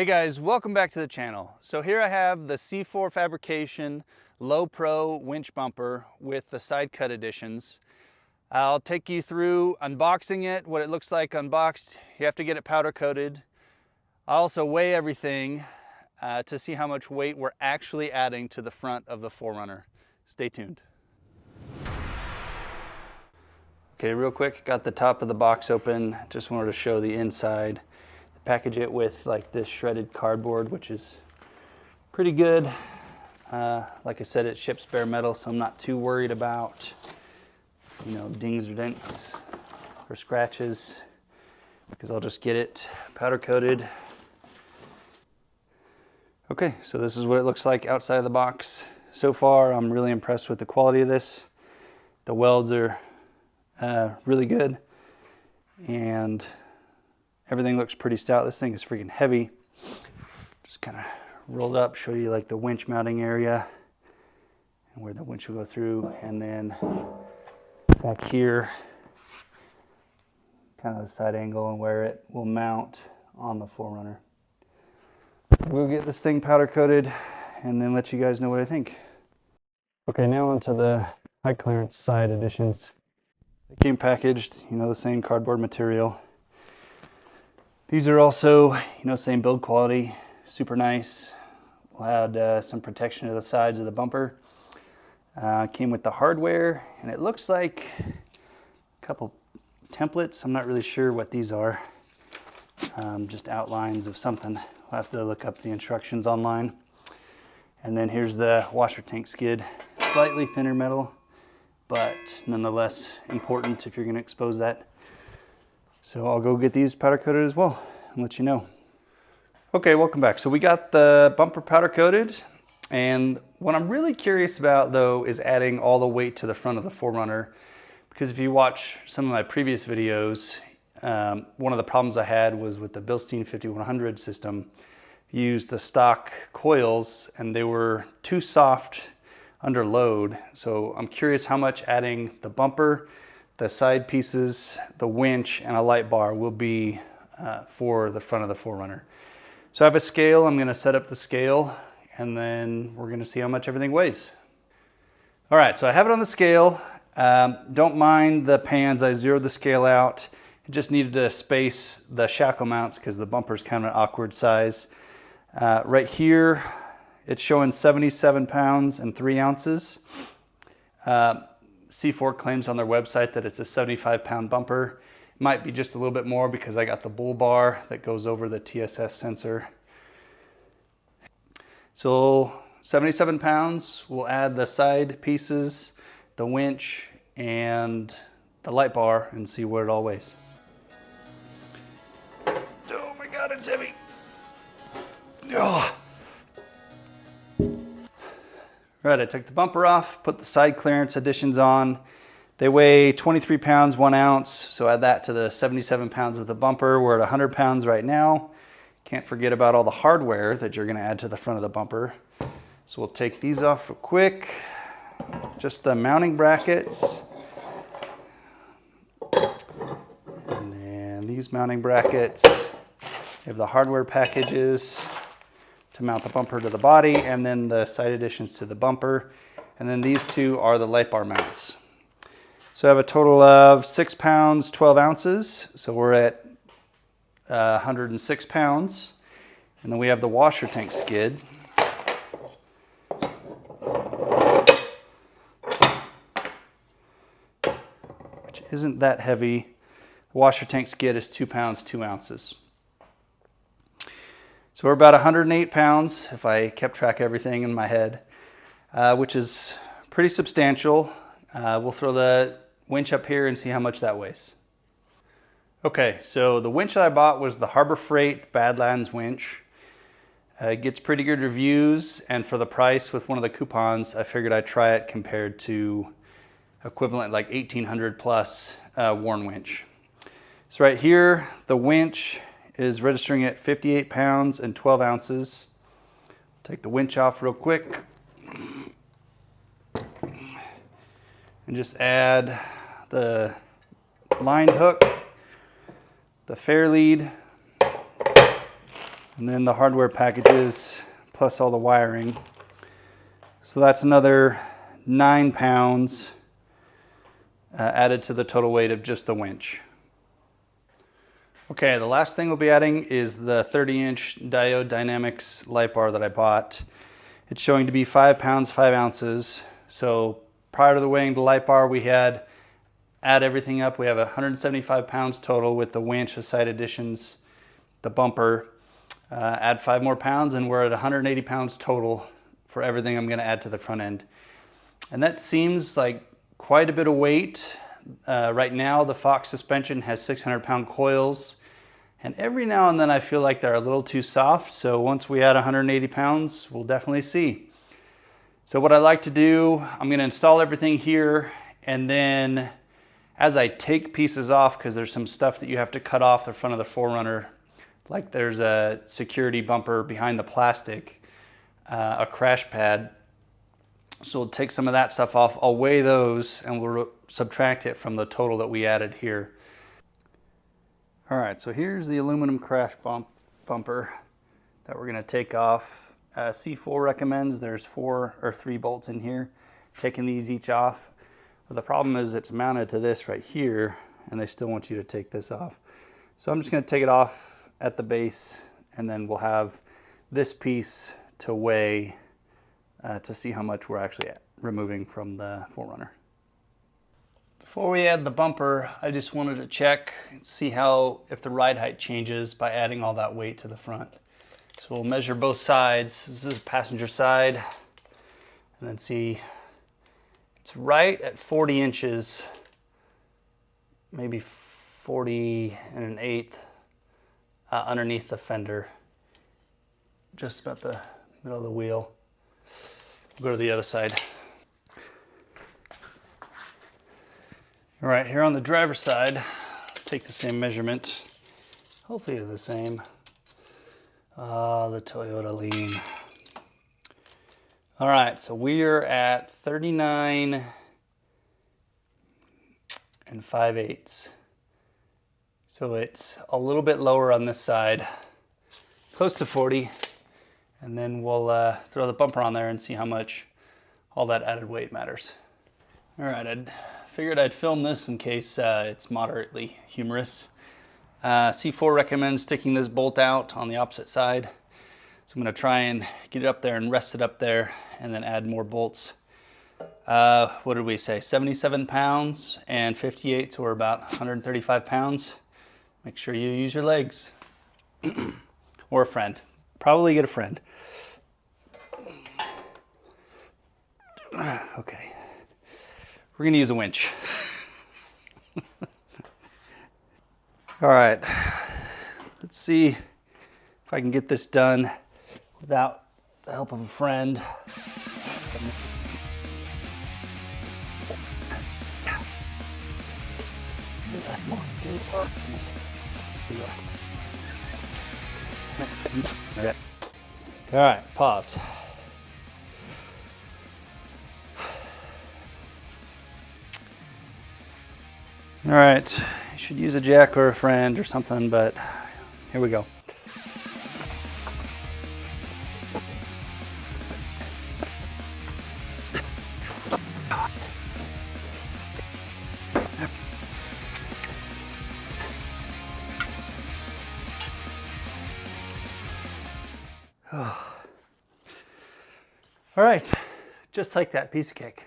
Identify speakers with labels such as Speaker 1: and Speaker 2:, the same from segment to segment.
Speaker 1: Hey guys, welcome back to the channel. So here I have the C4 Fabrication Lo Pro winch bumper with the side cut additions. I'll take you through unboxing it, what it looks like unboxed. You have to get it powder coated. I'll also weigh everything to see how much weight we're actually adding to the front of the 4Runner. Stay tuned. Okay, real quick, got the top of the box open. Just wanted to show the inside. Package it with like this shredded cardboard, which is pretty good. Like I said, it ships bare metal, so I'm not too worried about, dings or dents or scratches, because I'll just get it powder coated. Okay, so this is what it looks like outside of the box. So far, I'm really impressed with the quality of this. The welds are really good, and everything looks pretty stout. This thing is freaking heavy. Just kind of rolled up, show you like the winch mounting area and where the winch will go through. And then back here, kind of the side angle and where it will mount on the 4Runner. We'll get this thing powder coated and then let you guys know what I think. Okay, now onto the high clearance side additions. They came packaged, the same cardboard material. These are also, same build quality, super nice. We'll add some protection to the sides of the bumper. Came with the hardware, and it looks like a couple templates. I'm not really sure what these are. Just outlines of something. We'll have to look up the instructions online. And then here's the washer tank skid. Slightly thinner metal, but nonetheless important if you're going to expose that. So I'll go get these powder coated as well and let you know. Okay, welcome back. So we got the bumper powder coated, and what I'm really curious about though is adding all the weight to the front of the 4Runner, because if you watch some of my previous videos, one of the problems I had was with the Bilstein 5100 system. Used the stock coils and they were too soft under load. So I'm curious how much adding the bumper, the side pieces, the winch, and a light bar will be for the front of the 4Runner. So I have a scale. I'm going to set up the scale, and then we're going to see how much everything weighs. All right, so I have it on the scale. Don't mind the pans. I zeroed the scale out. I just needed to space the shackle mounts because the bumper's kind of an awkward size. Right here, it's showing 77 pounds and 3 ounces. C4 claims on their website that it's a 75-pound bumper. It might be just a little bit more because I got the bull bar that goes over the TSS sensor. So 77 pounds, we'll add the side pieces, the winch, and the light bar and see what it all weighs. Oh my God, it's heavy. Oh. All right, I took the bumper off, put the side clearance additions on. They weigh 23 pounds, 1 ounce. So add that to the 77 pounds of the bumper. We're at 100 pounds right now. Can't forget about all the hardware that you're gonna add to the front of the bumper. So we'll take these off real quick. Just the mounting brackets. And then these mounting brackets. We have the hardware packages to mount the bumper to the body, and then the side additions to the bumper. And then these two are the light bar mounts. So I have a total of 6 pounds, 12 ounces. So we're at 106 pounds. And then we have the washer tank skid. Which isn't that heavy. The washer tank skid is 2 pounds, 2 ounces. So we're about 108 pounds, if I kept track of everything in my head, which is pretty substantial. We'll throw the winch up here and see how much that weighs. Okay, so the winch that I bought was the Harbor Freight Badlands winch. It gets pretty good reviews, and for the price with one of the coupons, I figured I'd try it compared to equivalent like 1800 plus Warn winch. So right here, the winch is registering at 58 pounds and 12 ounces. Take the winch off real quick. And just add the line hook, the fair lead, And then the hardware packages plus all the wiring. So that's another 9 pounds added to the total weight of just the winch. Okay, the last thing we'll be adding is the 30-inch Diode Dynamics Lightbar that I bought. It's showing to be 5 pounds, 5 ounces. So prior to the weighing the Lightbar, we had add everything up. We have 175 pounds total with the winch, the side additions, the bumper. Add 5 more pounds and we're at 180 pounds total for everything I'm gonna add to the front end. And that seems like quite a bit of weight. Right now the Fox suspension has 600-pound coils, and every now and then I feel like they're a little too soft. So once we add 180 pounds, we'll definitely see. So what I like to do, I'm gonna install everything here, and then as I take pieces off, because there's some stuff that you have to cut off the front of the 4Runner, like there's a security bumper behind the plastic, a crash pad. So we'll take some of that stuff off. I'll weigh those and we'll subtract it from the total that we added here. All right, so here's the aluminum crash bumper that we're gonna take off. C4 recommends there's 4 or 3 bolts in here. Taking these each off. But the problem is it's mounted to this right here, and they still want you to take this off. So I'm just gonna take it off at the base, and then we'll have this piece to weigh to see how much we're actually removing from the 4Runner. Before we add the bumper, I just wanted to check and see if the ride height changes by adding all that weight to the front. So we'll measure both sides. This is passenger side, and then see it's right at 40 inches, maybe 40 and 1/8 underneath the fender, just about the middle of the wheel. We'll go to the other side. All right, here on the driver's side, let's take the same measurement. Hopefully they're the same. The Toyota lean. All right, so we are at 39 and 5/8. So it's a little bit lower on this side, close to 40. And then we'll throw the bumper on there and see how much all that added weight matters. All right, I figured I'd film this in case it's moderately humorous. C4 recommends sticking this bolt out on the opposite side. So I'm gonna try and get it up there and rest it up there and then add more bolts. What did we say? 77 pounds and 58, so we're about 135 pounds. Make sure you use your legs or a friend. Probably get a friend. Okay, we're gonna use a winch. All right, let's see if I can get this done without the help of a friend. All right, pause. All right, you should use a jack or a friend or something, but here we go. All right, just like that, piece of cake.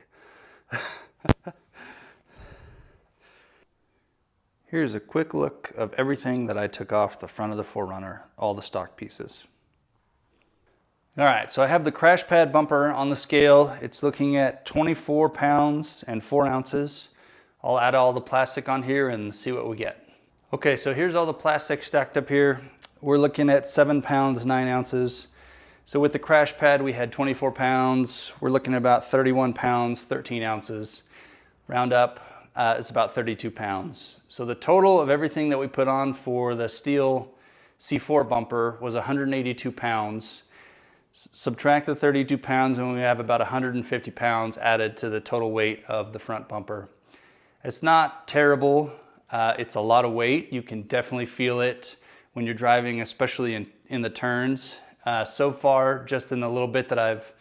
Speaker 1: Here's a quick look of everything that I took off the front of the 4Runner, all the stock pieces. All right, so I have the crash pad bumper on the scale. It's looking at 24 pounds and 4 ounces. I'll add all the plastic on here and see what we get. Okay, so here's all the plastic stacked up here. We're looking at 7 pounds, 9 ounces. So with the crash pad, we had 24 pounds. We're looking at about 31 pounds, 13 ounces. Round up, it's about 32 pounds. So the total of everything that we put on for the steel C4 bumper was 182 pounds. Subtract the 32 pounds and we have about 150 pounds added to the total weight of the front bumper. It's not terrible. It's a lot of weight. You can definitely feel it when you're driving, especially in in the turns. So far, just in the little bit that I've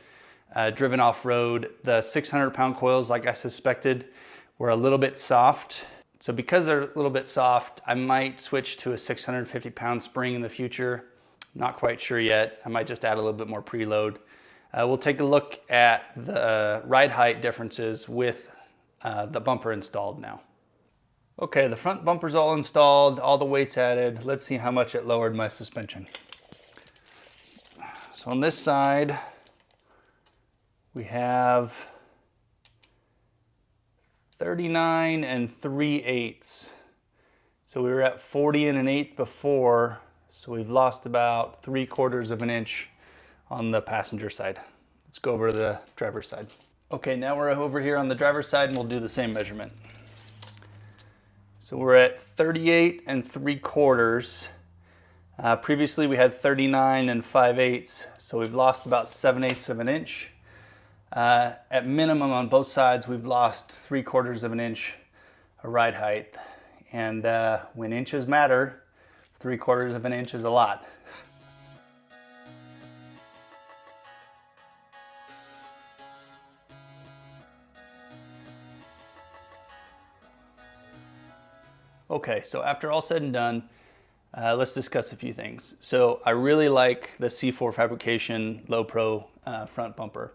Speaker 1: driven off-road, the 600-pound coils, like I suspected, were a little bit soft. So because they're a little bit soft, I might switch to a 650-pound spring in the future. Not quite sure yet. I might just add a little bit more preload. We'll take a look at the ride height differences with the bumper installed now. Okay, the front bumper's all installed, all the weights added. Let's see how much it lowered my suspension. So on this side, we have 39 3/8. So we were at 40 1/8 before, so we've lost about 3/4 of an inch on the passenger side. Let's go over to the driver's side. Okay, now we're over here on the driver's side and we'll do the same measurement. So we're at 38 3/4. Previously we had 39 5/8, so we've lost about 7/8 of an inch. At minimum on both sides, we've lost 3/4 of an inch of ride height. And when inches matter, 3/4 of an inch is a lot. Okay, so after all said and done, let's discuss a few things. So I really like the C4 Fabrication Lo Pro front bumper.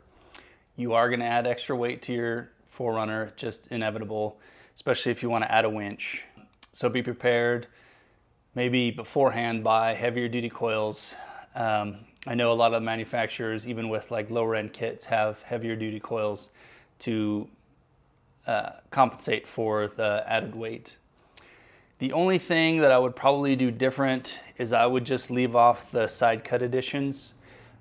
Speaker 1: You are going to add extra weight to your 4Runner, just inevitable, especially if you want to add a winch. So be prepared, maybe beforehand buy heavier duty coils. I know a lot of manufacturers, even with like lower end kits, have heavier duty coils to compensate for the added weight. The only thing that I would probably do different is I would just leave off the side cut additions.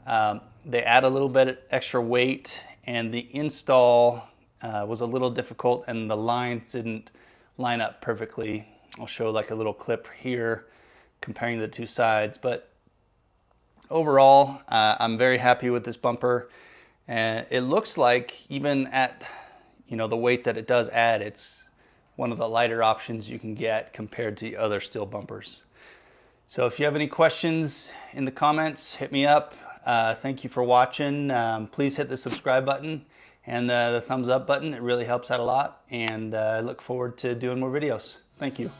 Speaker 1: They add a little bit extra weight, and the install was a little difficult and the lines didn't line up perfectly. I'll show like a little clip here comparing the two sides, but overall I'm very happy with this bumper, and it looks like even at the weight that it does add, it's one of the lighter options you can get compared to other steel bumpers. So if you have any questions in the comments, hit me up. Thank you for watching. Please hit the subscribe button and the thumbs up button. It really helps out a lot, and I look forward to doing more videos. Thank you.